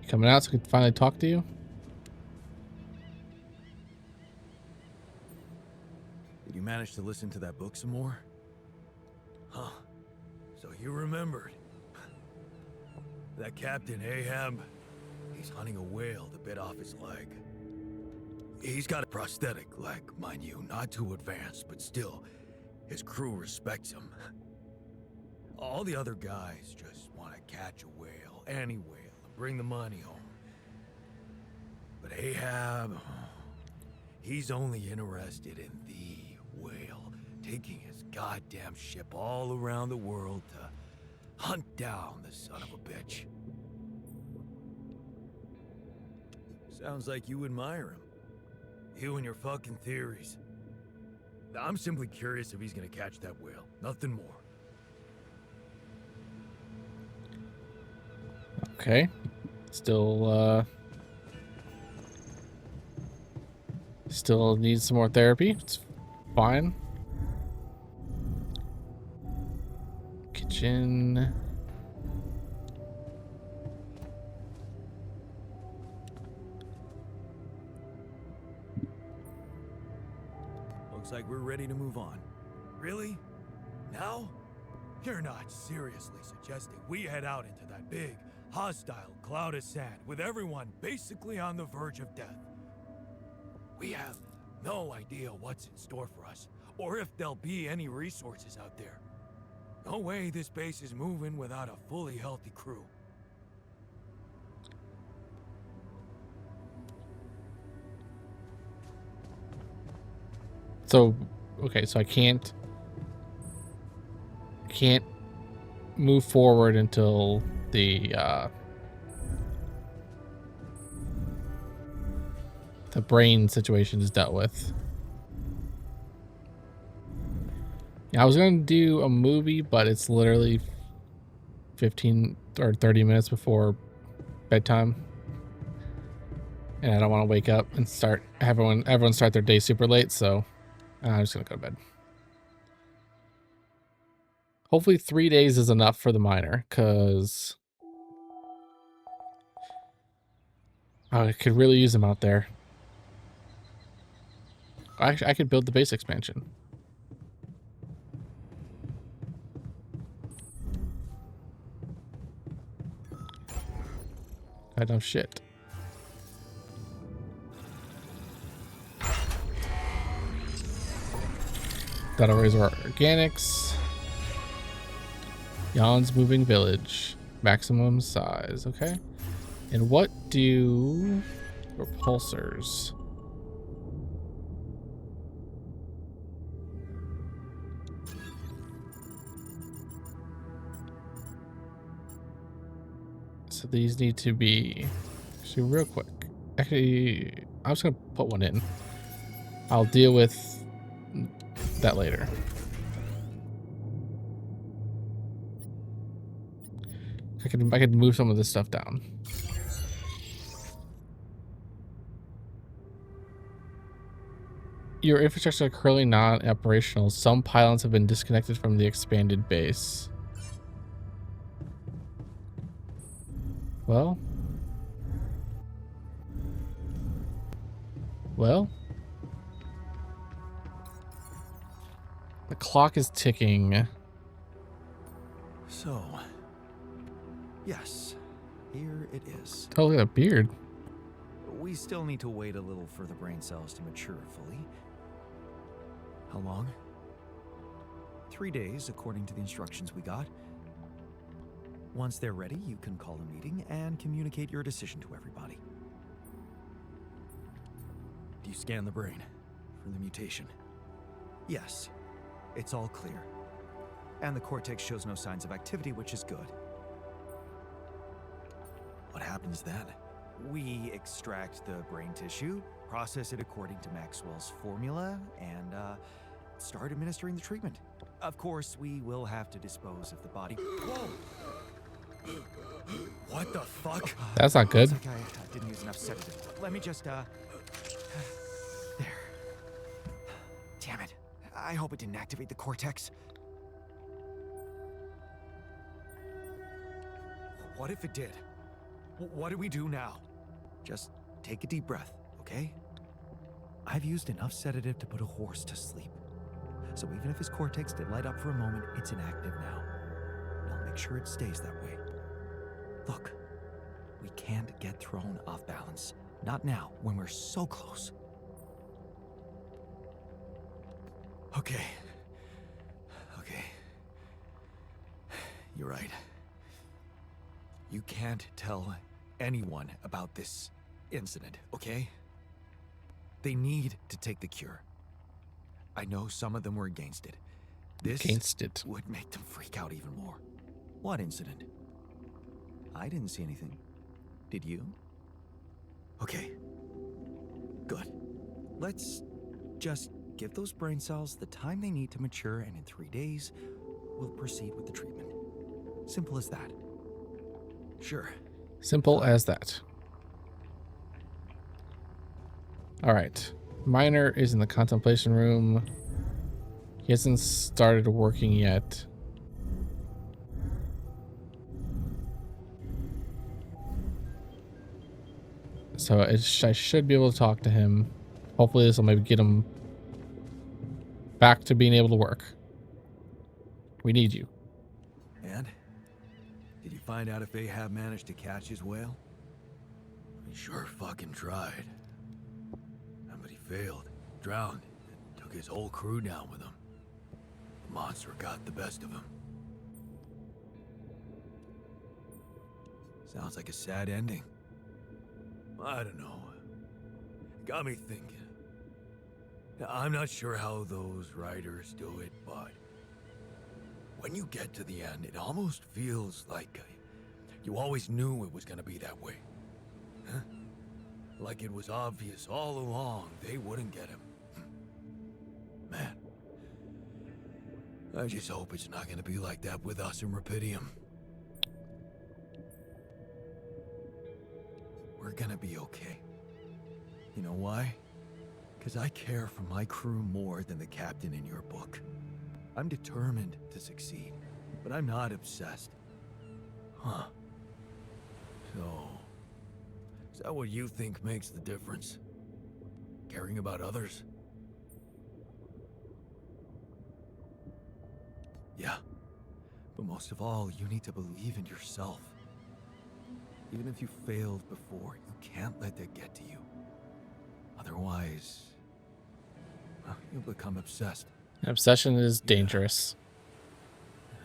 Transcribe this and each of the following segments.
You coming out so we can finally talk to you? Did you manage to listen to that book some more? Huh. So you remembered. That Captain Ahab, he's hunting a whale that bit off his leg. He's got a prosthetic leg, mind you, not too advanced, but still, his crew respects him. All the other guys just want to catch a whale, any whale, and bring the money home. But Ahab, he's only interested in the whale, taking his goddamn ship all around the world to hunt down the son of a bitch. Sounds like you admire him. You and your fucking theories. I'm simply curious if he's gonna catch that whale. Nothing more. Okay. Still needs some more therapy. It's fine. Kitchen. Looks like we're ready to move on. Really? Now? You're not seriously suggesting we head out into that big, hostile cloud of sand with everyone basically on the verge of death? We have no idea what's in store for us, or if there'll be any resources out there. No way this base is moving without a fully healthy crew. So, okay, so I can't move forward until the brain situation is dealt with. Yeah, I was going to do a movie, but it's literally 15 or 30 minutes before bedtime. And I don't want to wake up and start everyone start their day super late, so I'm just going to go to bed. Hopefully 3 days is enough for the miner, because I could really use them out there. Actually, I could build the base expansion. I know shit. That'll raise our organics. Jan's moving village. Maximum size. Okay. And what do repulsors? So these need to be actually real quick. Actually, I'm just gonna put one in. I'll deal with that later. I could move some of this stuff down. Your infrastructure is currently not operational. Some pylons have been disconnected from the expanded base. Well, the clock is ticking. So, yes, here it is. Oh, look at that beard. We still need to wait a little for the brain cells to mature fully. How long? 3 days, according to the instructions we got. Once they're ready, you can call a meeting and communicate your decision to everybody. Do you scan the brain for the mutation? Yes, it's all clear. And the cortex shows no signs of activity, which is good. What happens then? We extract the brain tissue, process it according to Maxwell's formula, and start administering the treatment. Of course, we will have to dispose of the body. Whoa! What the fuck? That's not good. Looks like I didn't use enough sedative. Let me just, there. Damn it. I hope it didn't activate the cortex. What if it did? What do we do now? Just take a deep breath, okay? I've used enough sedative to put a horse to sleep. So even if his cortex did light up for a moment, it's inactive now. And I'll make sure it stays that way. Look, we can't get thrown off balance. Not now, when we're so close. Okay. Okay. You're right. You can't tell anyone about this incident, okay? They need to take the cure. I know some of them were against it. This would make them freak out even more. What incident? I didn't see anything. Did you? Okay. Good. Let's just give those brain cells the time they need to mature, and in 3 days, we'll proceed with the treatment. Simple as that. Sure. Simple as that. All right. Miner is in the contemplation room. He hasn't started working yet. So I should be able to talk to him. Hopefully this will maybe get him back to being able to work. We need you. And? Did you find out if Ahab managed to catch his whale? He sure fucking tried. But he failed, drowned, and took his whole crew down with him. The monster got the best of him. Sounds like a sad ending. I don't know. Got me thinking. I'm not sure how those writers do it, but when you get to the end, it almost feels like you always knew it was gonna be that way. Huh? Like it was obvious all along they wouldn't get him. Man. I just hope it's not gonna be like that with us in Rapidium. We're gonna be okay. You know why? Because I care for my crew more than the captain in your book. I'm determined to succeed, but I'm not obsessed. Huh. So, is that what you think makes the difference? Caring about others? Yeah. But most of all, you need to believe in yourself. Even if you failed before, you can't let that get to you. Otherwise, well, you'll become obsessed. Obsession is dangerous.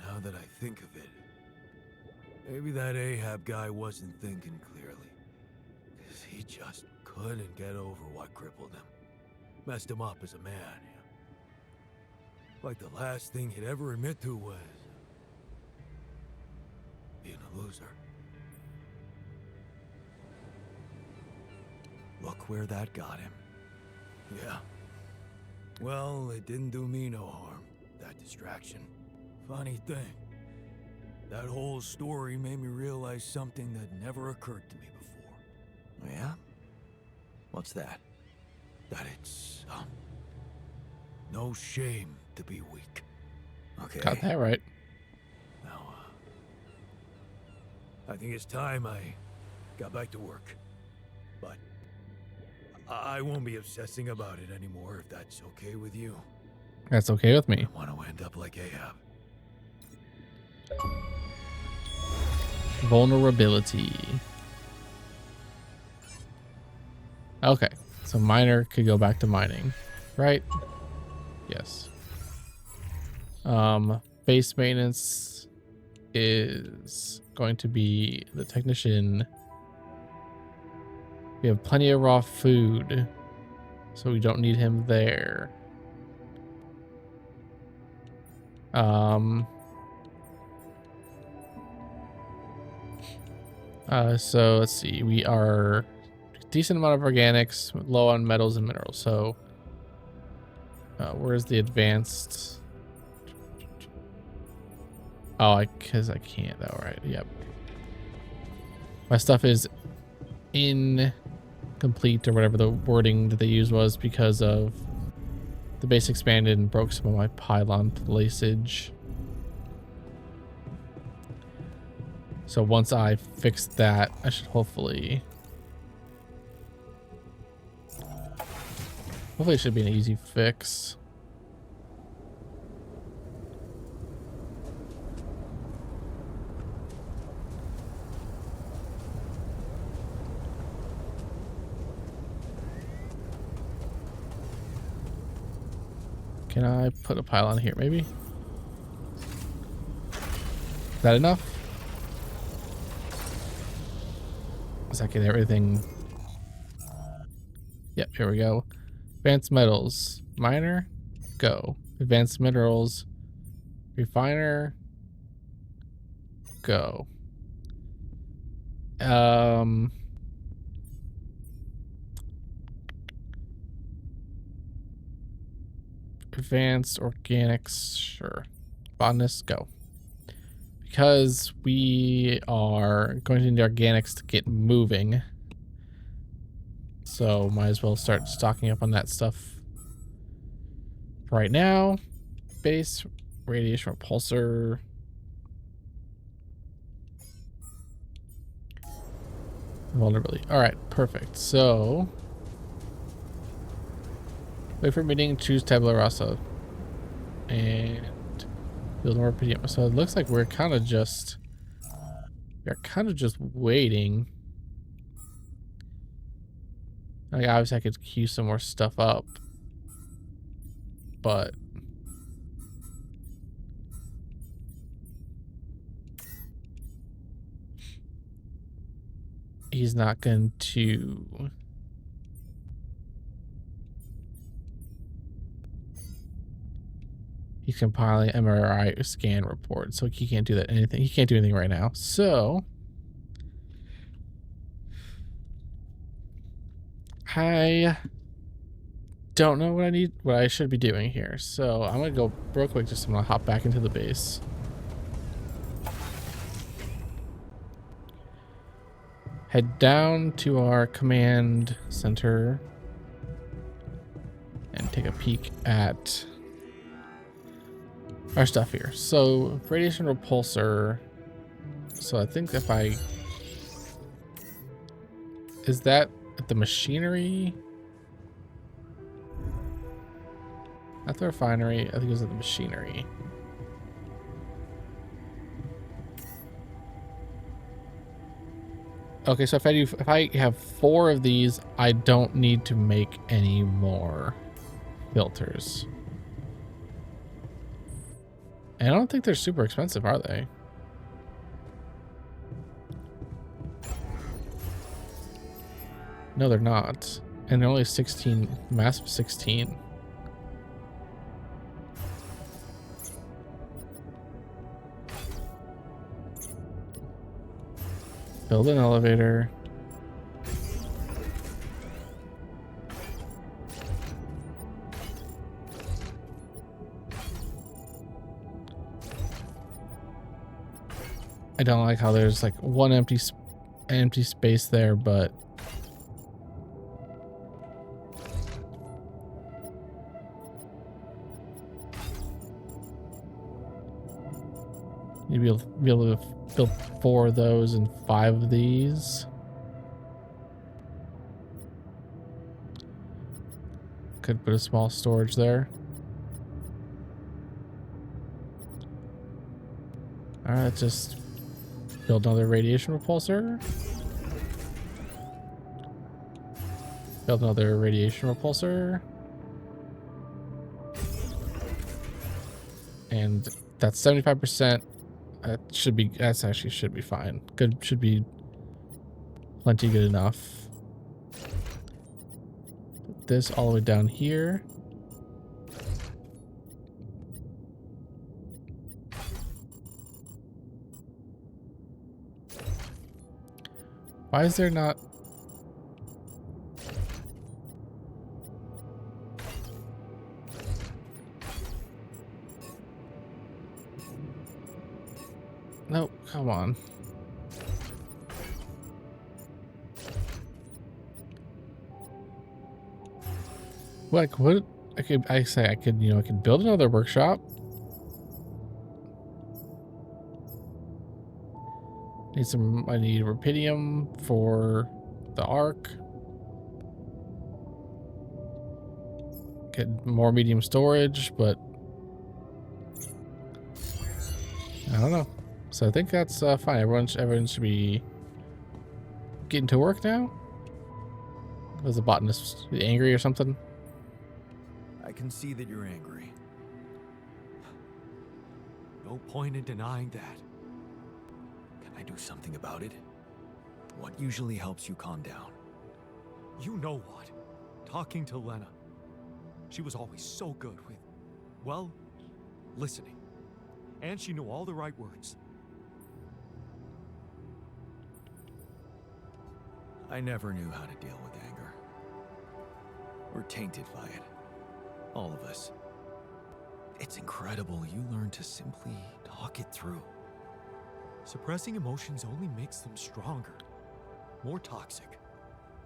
Now that I think of it, maybe that Ahab guy wasn't thinking clearly. Because he just couldn't get over what crippled him. Messed him up as a man. Like the last thing he'd ever admit to was being a loser. Look where that got him. Yeah. Well, it didn't do me no harm, that distraction. Funny thing, that whole story made me realize something that never occurred to me before. Yeah? What's that? That it's, no shame to be weak. Okay? Got that right. Now, I think it's time I got back to work. But I won't be obsessing about it anymore, if that's okay with you. That's okay with me. I want to end up like Ahab. Vulnerability. Okay, so miner could go back to mining, right? Yes. Base maintenance is going to be the technician. We have plenty of raw food, so we don't need him there. So let's see. We are a decent amount of organics, low on metals and minerals. So, where's the advanced? Oh, because I can't though, right? Yep. My stuff is incomplete or whatever the wording that they used was because of the base expanded and broke some of my pylon laceage. So So once I fix that, I should hopefully it should be an easy fix. Can I put a pylon here, maybe? Is that enough? Does that get everything? Yep, here we go. Advanced metals. Miner, go. Advanced minerals. Refiner, go. Advanced organics, sure. Botanist, go. Because we are going to need organics to get moving. So might as well start stocking up on that stuff right now. Base, radiation repulsor. Vulnerability. Alright, perfect. So wait for meeting, choose tabula rasa. And build more PDM. So it looks like we're kind of just waiting. Like obviously I could queue some more stuff up, but he's not going to. He's compiling MRI scan report, so he can't do that. Anything. He can't do anything right now. So I don't know what I should be doing here. So I'm gonna go real quick. I'm gonna hop back into the base. Head down to our command center and take a peek at our stuff here. So radiation repulsor. So I think if I, is that at the machinery? At the refinery, I think it was at the machinery. Okay, so if I have 4 of these, I don't need to make any more filters. And I don't think they're super expensive, are they? No, they're not. And they're only 16, mass of 16. Build an elevator. I don't like how there's like one empty space there, but you'd be able to build 4 of those and 5 of these. Could put a small storage there. All right, let's just build another radiation repulsor. Build another radiation repulsor. And that's 75%. That actually should be fine. Good, should be plenty good enough. Put this all the way down here. Why is there not? No, come on. Like what? I could build another workshop. I need rubidium for the arc. Get more medium storage, but I don't know. So I think that's fine. Everyone should be getting to work now. Was the botanist angry or something? I can see that you're angry. No point in denying that. Can I do something about it? What usually helps you calm down? You know what? Talking to Lena. She was always so good with, well, listening. And she knew all the right words. I never knew how to deal with anger. We're tainted by it. All of us. It's incredible you learn to simply talk it through. Suppressing emotions only makes them stronger, more toxic.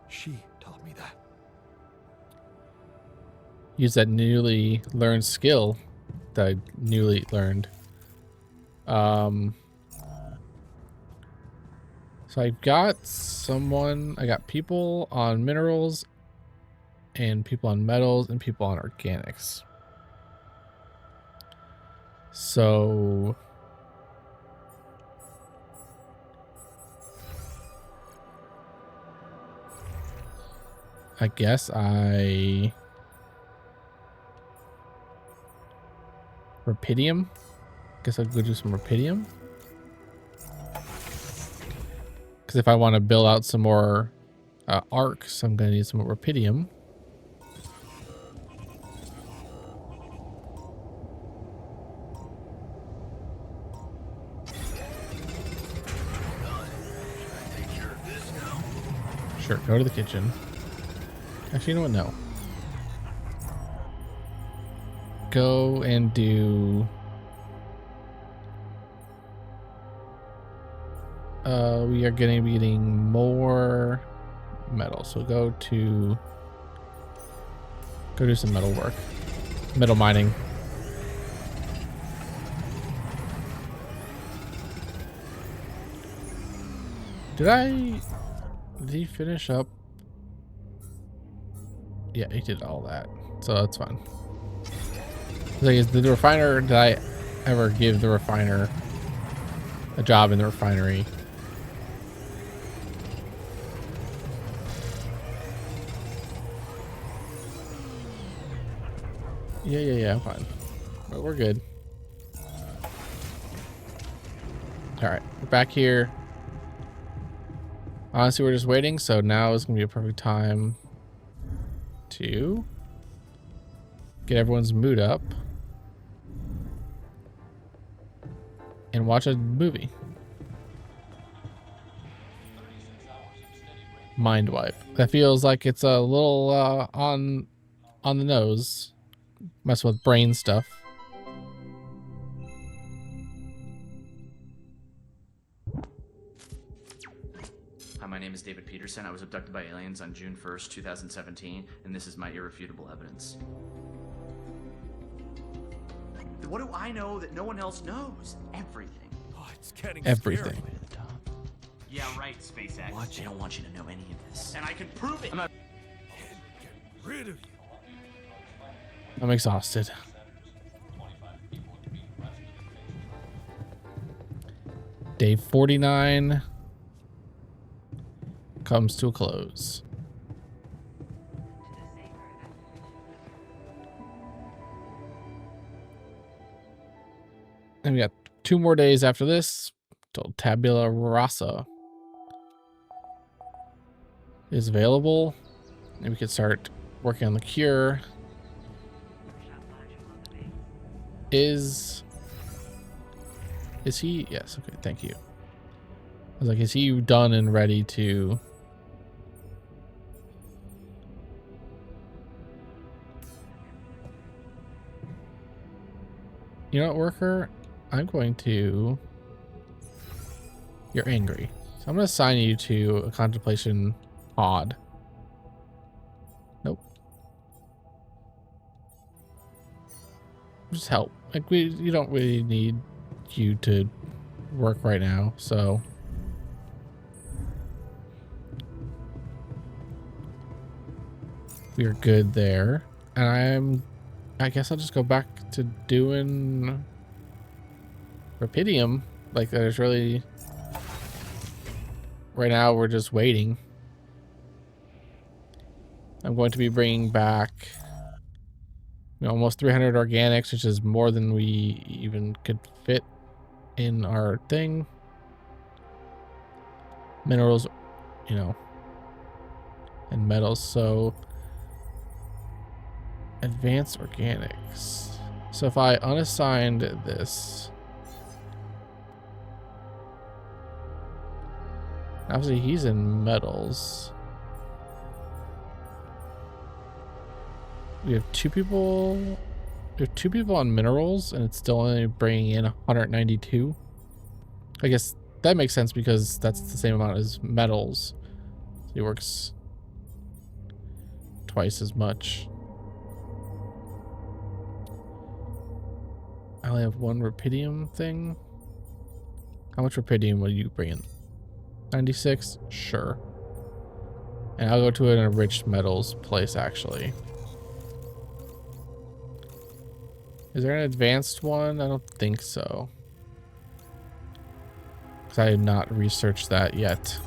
She taught me that. Use that newly learned skill that I newly learned. So I got people on minerals and people on metals and people on organics. So I guess rubidium. Guess I'll go do some rubidium. Because if I want to build out some more arcs, I'm going to need some more rubidium. Sure, go to the kitchen. Actually, you know what? No. Go and do... we are going to be getting more metal. So go do some metal work. Metal mining. Did he finish up? Yeah, he did all that. So that's fine. Like, did the refiner, did I ever give the refiner a job in the refinery? Yeah, I'm fine. But we're good. Alright, we're back here. Honestly, we're just waiting, so now is going to be a perfect time to get everyone's mood up and watch a movie. Mind wipe. That feels like it's a little on the nose. Mess with brain stuff. Hi, my name is David Peterson. I was abducted by aliens on June 1st, 2017, and this is my irrefutable evidence. What do I know that no one else knows? Everything. Oh, it's getting Everything. scary. Yeah, right, SpaceX. Watch They it. don't want you to know any of this. And I can prove it. Get rid of you. I'm exhausted. Day 49 comes to a close. And we got 2 more days after this till tabula rasa is available, and we can start working on the cure. Is he? Yes. Okay. Thank you. I was like, is he done and ready to? You know what, worker? I'm going to... You're angry. So I'm going to assign you to a contemplation pod. Nope. Just help. Like, you don't really need you to work right now, so we're good there. And I guess I'll just go back to doing Rapidium. Like, there's really, right now we're just waiting. I'm going to be bringing back, you know, almost 300 organics, which is more than we even could fit in our thing. Minerals, you know, and metals. So advanced organics. So if I unassigned this, obviously he's in metals. We have two people on minerals, and it's still only bringing in 192. I guess that makes sense because that's the same amount as metals. He works twice as much. I only have one Rapidium thing. How much Rapidium will you bring in? 96? Sure. And I'll go to an enriched metals place, actually. Is there an advanced one? I don't think so. Because I had not researched that yet.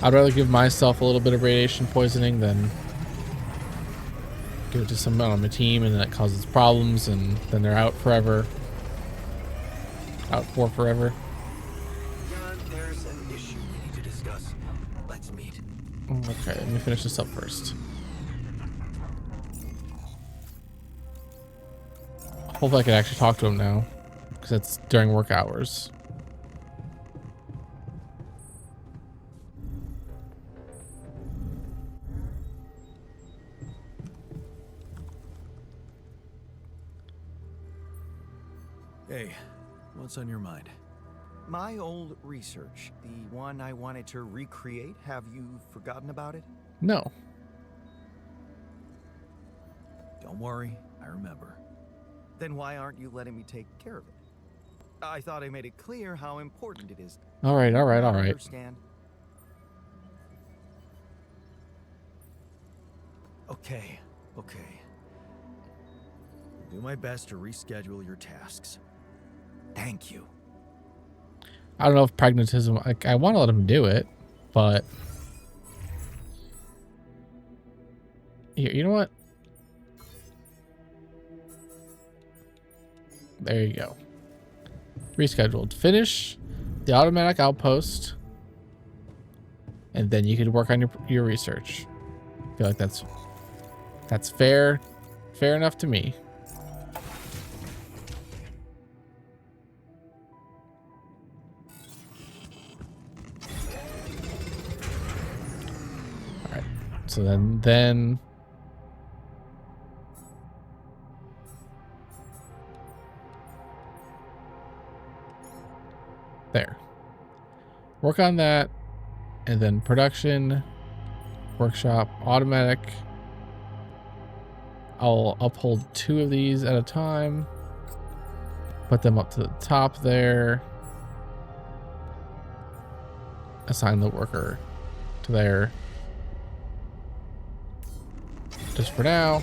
I'd rather give myself a little bit of radiation poisoning than give it to someone on my team and then it causes problems and then they're out forever. Out for forever. John, there's an issue we need to discuss. Let's meet. Okay, let me finish this up first. Hopefully I can actually talk to him now, because it's during work hours. Hey, what's on your mind? My old research, the one I wanted to recreate, have you forgotten about it? No. Don't worry, I remember. Then why aren't you letting me take care of it? I thought I made it clear how important it is. All right. I understand. Okay. I'll do my best to reschedule your tasks. Thank you. I don't know if pragmatism, like, I want to let him do it, but here, you know what? There you go. Rescheduled. Finish the automatic outpost, and then you can work on your research. I feel like that's fair enough to me. All right. So then there. Work on that, and then production, workshop, automatic. I'll uphold 2 of these at a time. Put them up to the top there. Assign the worker to there. Just for now.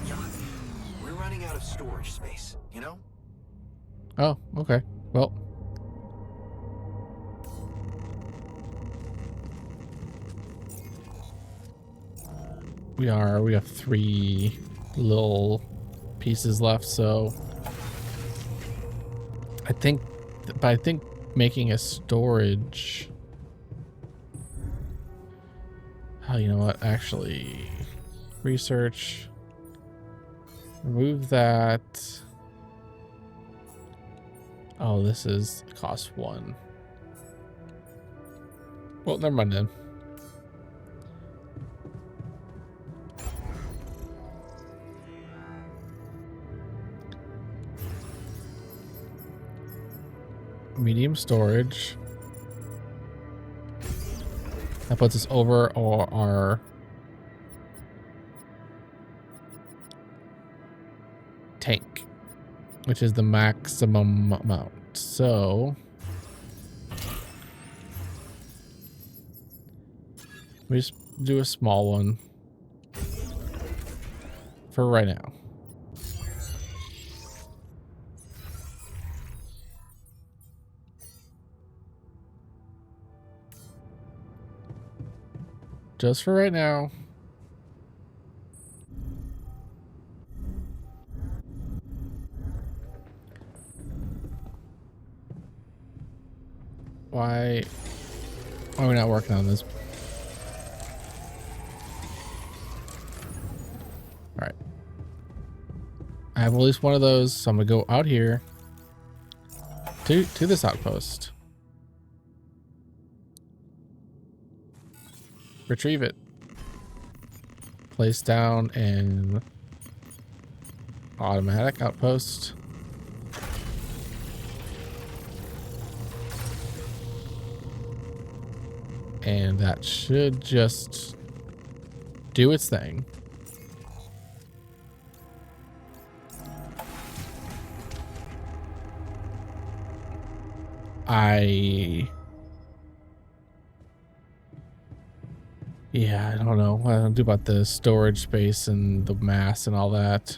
John, we're running out of storage space, you know? Oh, okay. Well, we have 3 little pieces left, so I think making a storage, oh, you know what, actually research, remove that. Oh, this is cost 1. Well, never mind then. Medium storage. That puts us over our tank, which is the maximum amount. So We just do a small one for right now. Just for right now. Why are we not working on this? All right. I have at least one of those, so I'm gonna go out here to this outpost. Retrieve it. Place down an automatic outpost. And that should just do its thing. Yeah, I don't know what I do about the storage space and the mass and all that.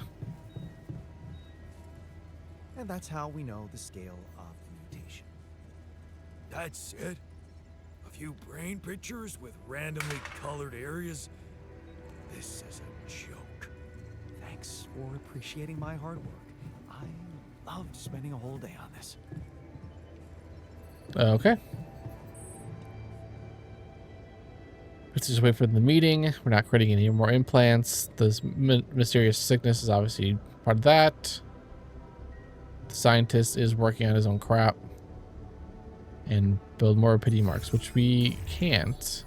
And that's how we know the scale of the mutation. That's it? A few brain pictures with randomly colored areas? This is a joke. Thanks for appreciating my hard work. I loved spending a whole day on this. Okay. Let's just wait for the meeting. We're not creating any more implants. This mysterious sickness is obviously part of that. The scientist is working on his own crap and build more pity marks, which we can't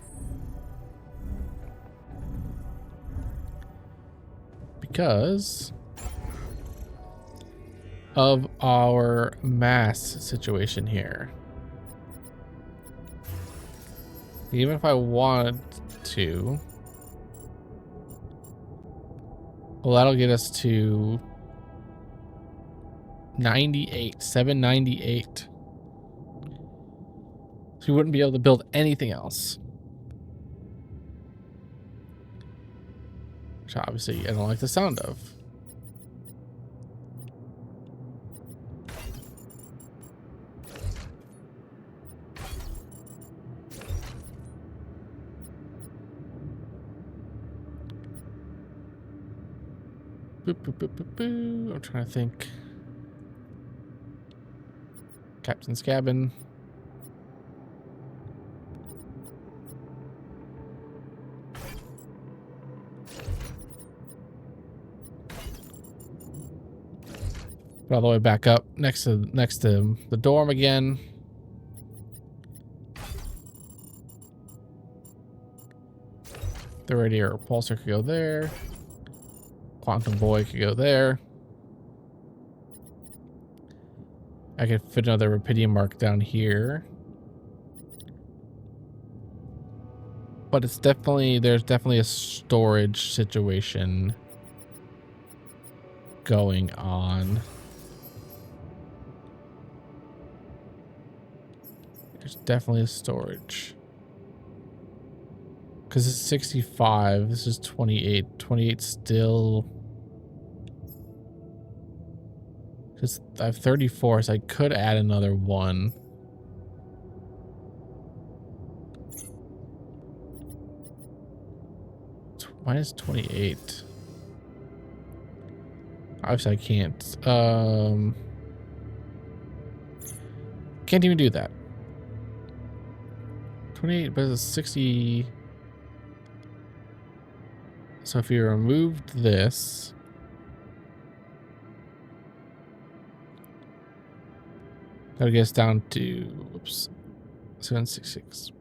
because of our mass situation here. Even if I wanted to, well, that'll get us to 98, 798. So we wouldn't be able to build anything else. Which obviously I don't like the sound of. Boop, boop, boop, boop, boop. I'm trying to think. Captain's cabin. Put all the way back up next to the dorm again. The radiator repulsor could go there. Quantum boy could go there. I could fit another Rapidium mark down here. But it's definitely, there's definitely a storage situation going on. There's definitely a storage. Because it's 65, this is 28. 28 still. Because I have 34, so I could add another one. Minus 28. Obviously I can't. Can't even do that. 28, but it's 60. So if you removed this, that'll get us down to, whoops, 766.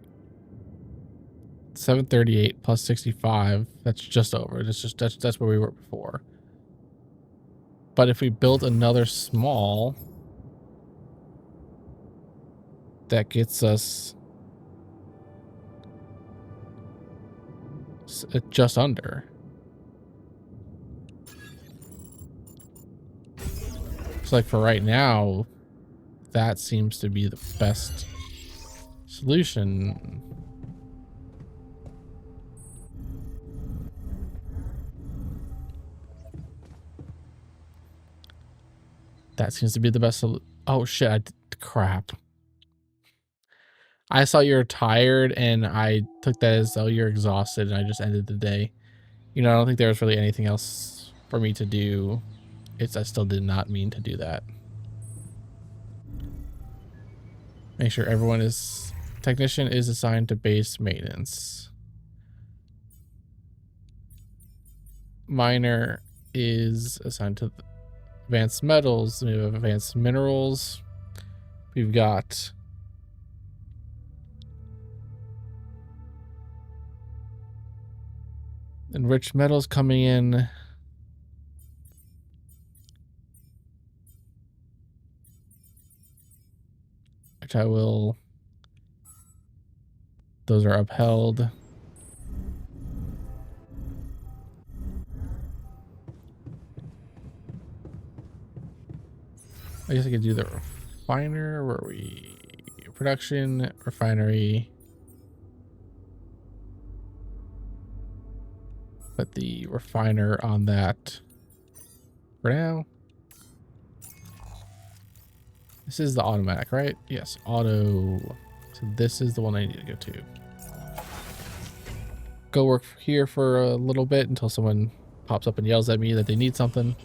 738 plus 65, that's just over. That's where we were before. But if we build another small, that gets us just under. So like for right now, that seems to be the best solution. That seems to be the best. Oh shit! Crap. I saw you were tired, and I took that as though you're exhausted, and I just ended the day. You know, I don't think there was really anything else for me to do. I still did not mean to do that. Make sure everyone is... Technician is assigned to base maintenance. Miner is assigned to advanced metals. We have advanced minerals. We've got... enriched metals coming in. Which I will... Those are upheld. I guess I could do the refiner. Where are we? Production, refinery. Put the refiner on that for now. This is the automatic, right? Yes, auto. So this is the one I need to go to. Go work here for a little bit until someone pops up and yells at me that they need something.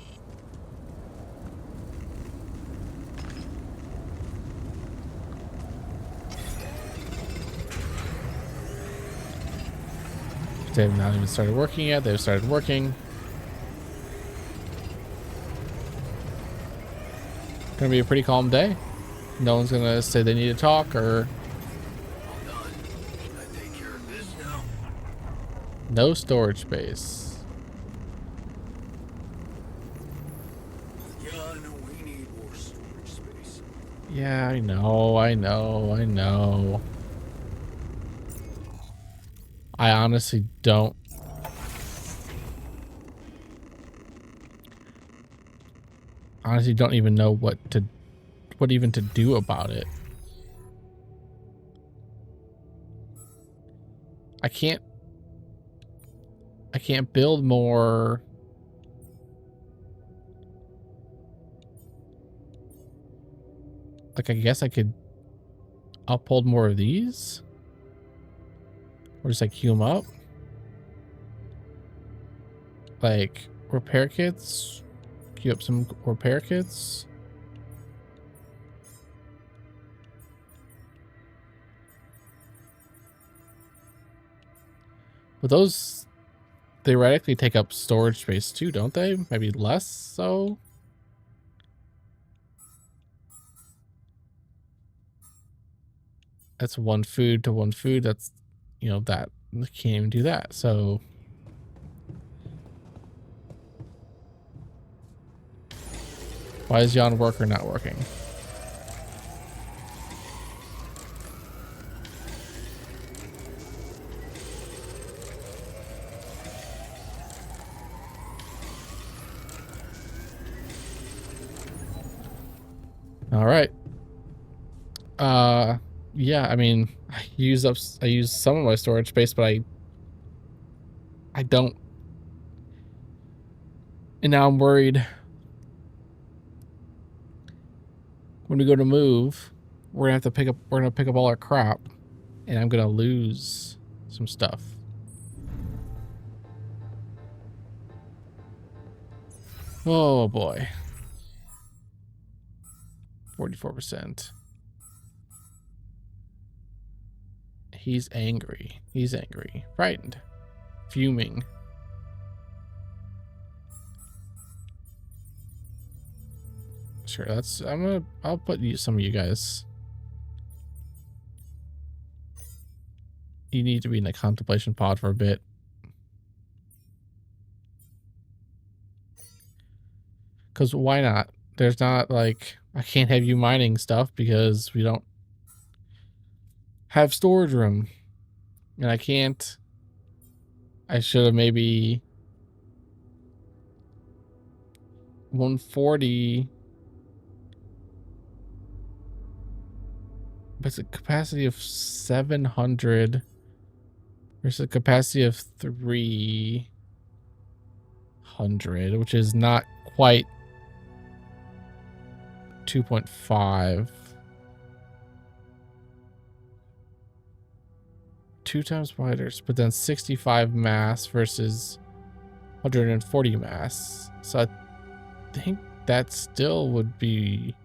They have not even started working yet. They've started working. Gonna be a pretty calm day. No one's gonna say they need to talk or... All done. Can I take care of this now? No storage space. Yeah, I know we need more storage space. Yeah, I know. I honestly don't. Honestly don't even know what even to do about it. I can't build more. Like, I guess I could uphold more of these, or just like queue them up. Like repair kits, queue up some repair kits. But those theoretically take up storage space too, don't they? Maybe less so. That's one food to one food. That's, you know, that I can't even do that. So why is Yon worker not working? All right. Yeah, I mean, I use some of my storage space, but I don't. And now I'm worried when we go to move, we're gonna pick up all our crap, and I'm gonna lose some stuff. Oh boy. 44%. He's angry. He's angry. Frightened. Fuming. Sure, I'll put some of you guys. You need to be in the contemplation pod for a bit. Because why not? There's not like, I can't have you mining stuff because we don't have storage room. And I can't. I should have maybe 140. But it's a capacity of 700. There's a capacity of 300, which is not quite 2.5. 2 times wider, but then 65 mass versus 140 mass. So I think that still would be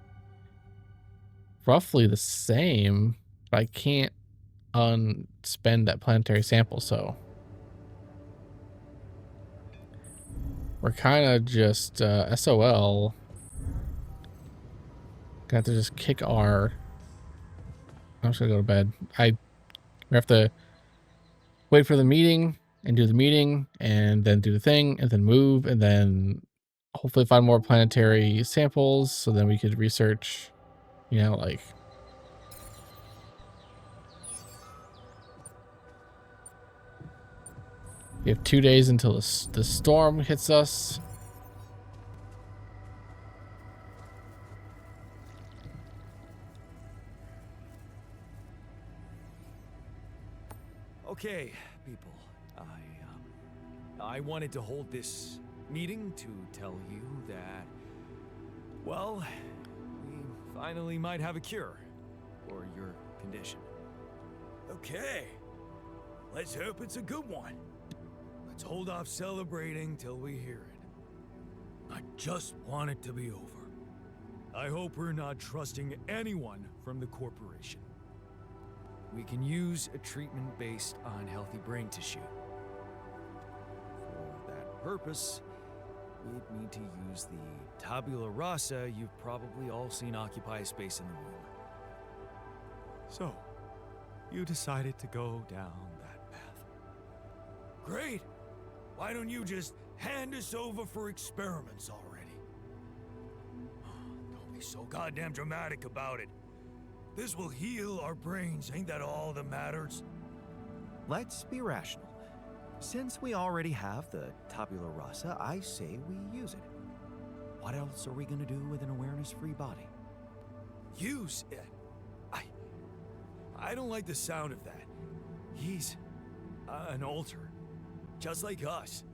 roughly the same, but I can't unspend that planetary sample, so we're kind of just SOL. Gonna have to just kick R. I'm just gonna go to bed. We have to wait for the meeting and do the meeting and then do the thing and then move and then hopefully find more planetary samples so then we could research, you know, like we have 2 days until the storm hits us. Okay, people. I wanted to hold this meeting to tell you that, well, we finally might have a cure for your condition. Okay. Let's hope it's a good one. Let's hold off celebrating till we hear it. I just want it to be over. I hope we're not trusting anyone from the corporation. We can use a treatment based on healthy brain tissue. For that purpose, we'd need to use the tabula rasa you've probably all seen occupy a space in the room. So, you decided to go down that path. Great. Why don't you just hand us over for experiments already? Don't be so goddamn dramatic about it. This will heal our brains, ain't that all that matters? Let's be rational. Since we already have the tabula rasa, I say we use it. What else are we gonna do with an awareness-free body? Use it? I don't like the sound of that. He's an alter, just like us.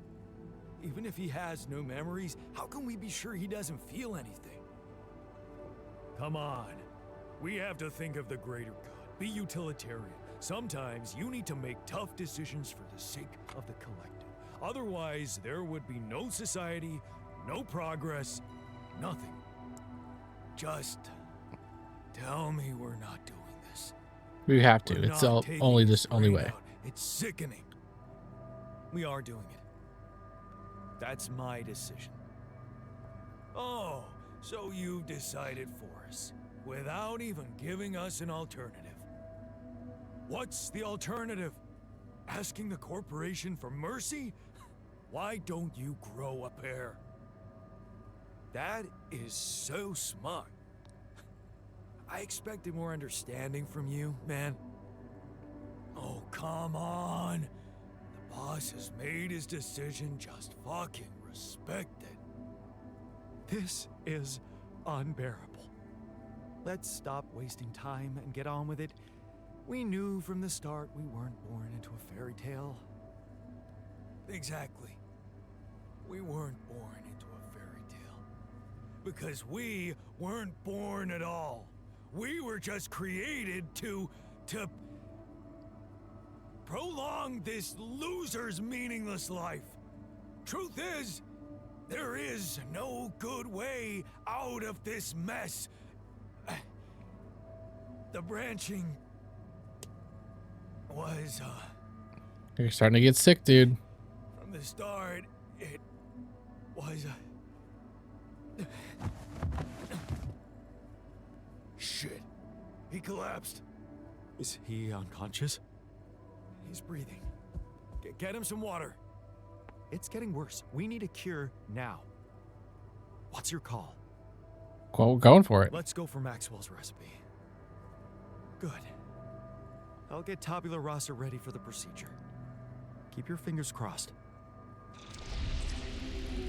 Even if he has no memories, how can we be sure he doesn't feel anything? Come on. We have to think of the greater good. Be utilitarian. Sometimes you need to make tough decisions for the sake of the collective. Otherwise, there would be no society, no progress, nothing. Just tell me we're not doing this. We have to. We're It's not taking only his this only brain way. out. It's sickening. We are doing it. That's my decision. Oh, so you've decided for us, without even giving us an alternative. What's the alternative? Asking the corporation for mercy? Why don't you grow a pair? That is so smart. I expected more understanding from you, man. Oh, come on. The boss has made his decision. Just fucking respect it. This is unbearable. Let's stop wasting time and get on with it. We knew from the start we weren't born into a fairy tale. Exactly. We weren't born into a fairy tale. Because we weren't born at all. We were just created to prolong this loser's meaningless life. Truth is, there is no good way out of this mess. The branching was, You're starting to get sick, dude. from the start, it was, Shit. He collapsed. Is he unconscious? He's breathing. Get him some water. It's getting worse. We need a cure now. What's your call? Well, going for it. Let's go for Maxwell's recipe. Good. I'll get tabula rasa ready for the procedure. Keep your fingers crossed.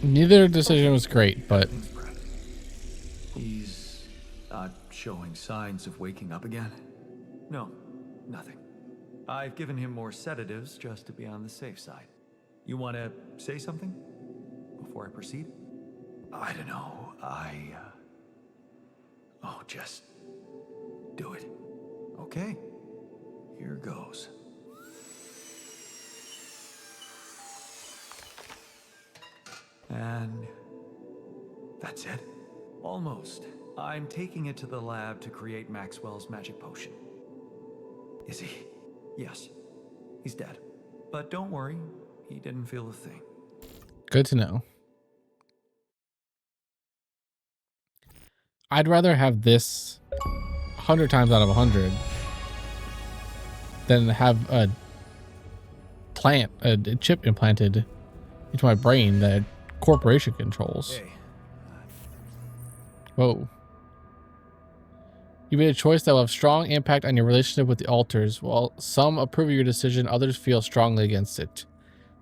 Neither decision was great, but He's not showing signs of waking up again. No, nothing. I've given him more sedatives just to be on the safe side. You want to say something before I proceed? I don't know. just do it. Okay, here goes. And that's it. Almost. I'm taking it to the lab to create Maxwell's magic potion. Is he? Yes, he's dead. But don't worry, he didn't feel a thing. Good to know. I'd rather have this 100 times out of 100 than have a chip implanted into my brain that corporation controls. Hey, Whoa. You made a choice that will have strong impact on your relationship with the alters. While some approve of your decision, others feel strongly against it.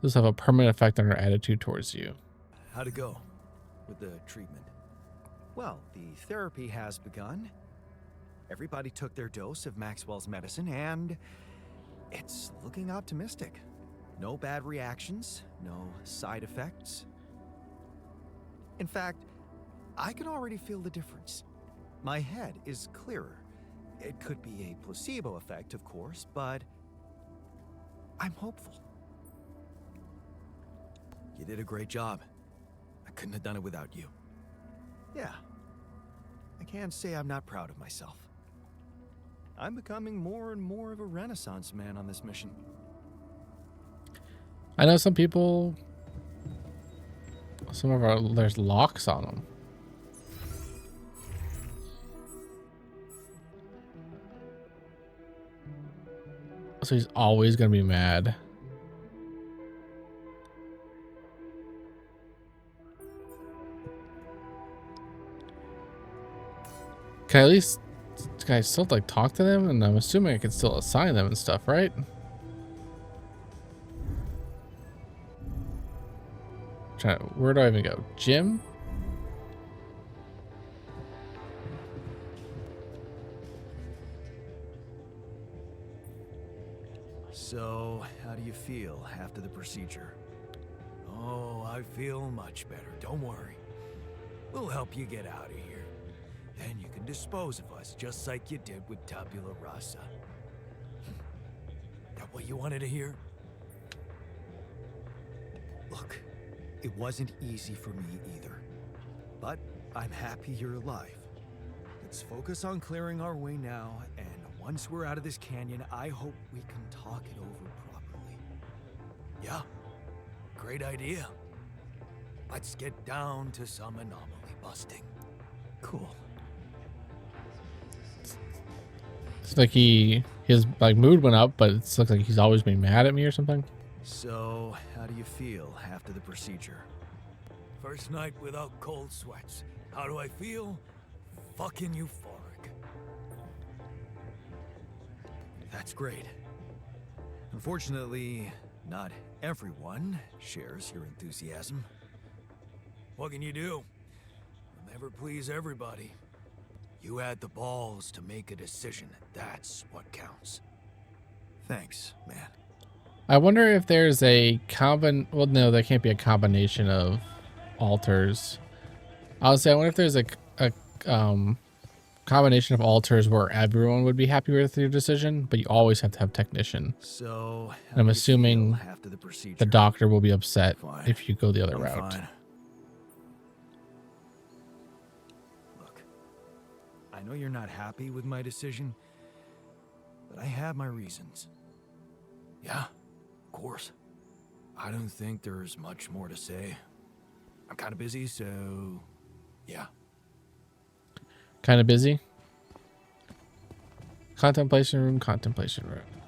This will have a permanent effect on our attitude towards you. How'd it go with the treatment? well, the therapy has begun. Everybody took their dose of Maxwell's medicine, and it's looking optimistic. No bad reactions, no side effects. In fact, I can already feel the difference. My head is clearer. It could be a placebo effect, of course, but I'm hopeful. You did a great job. I couldn't have done it without you. Yeah. I can't say I'm not proud of myself. I'm becoming more and more of a Renaissance man on this mission. I know some people, there's locks on them. So he's always going to be mad. Can I at least, can I still like talk to them? And I'm assuming I can still assign them and stuff, right? Where do I even go? Gym? So, how do you feel after the procedure? Oh, I feel much better. Don't worry. We'll help you get out of here. Then you can dispose of us just like you did with Tabula Rasa. That what you wanted to hear? Look, it wasn't easy for me either. But I'm happy you're alive. Let's focus on clearing our way now, and once we're out of this canyon, I hope we can talk it over properly. Yeah, great idea. Let's get down to some anomaly busting. Cool. It's like his like mood went up, but it's like he's always been mad at me or something. So, how do you feel after the procedure? First night without cold sweats. How do I feel? Fucking euphoric. That's great. Unfortunately, not everyone shares your enthusiasm. What can you do? You'll never please everybody. You had the balls to make a decision. That's what counts. Thanks, man. I wonder if there's a well, no, there can't be a combination of alters. I would say I wonder if there's a combination of alters where everyone would be happy with your decision, but you always have to have technician. So, I'm assuming after the procedure, the doctor will be upset Fine. if you go the other I'm route. fine. Look, I know you're not happy with my decision, but I have my reasons. Yeah, of course. I don't think there's much more to say. I'm kind of busy, so yeah. Kind of busy. Contemplation room, contemplation room.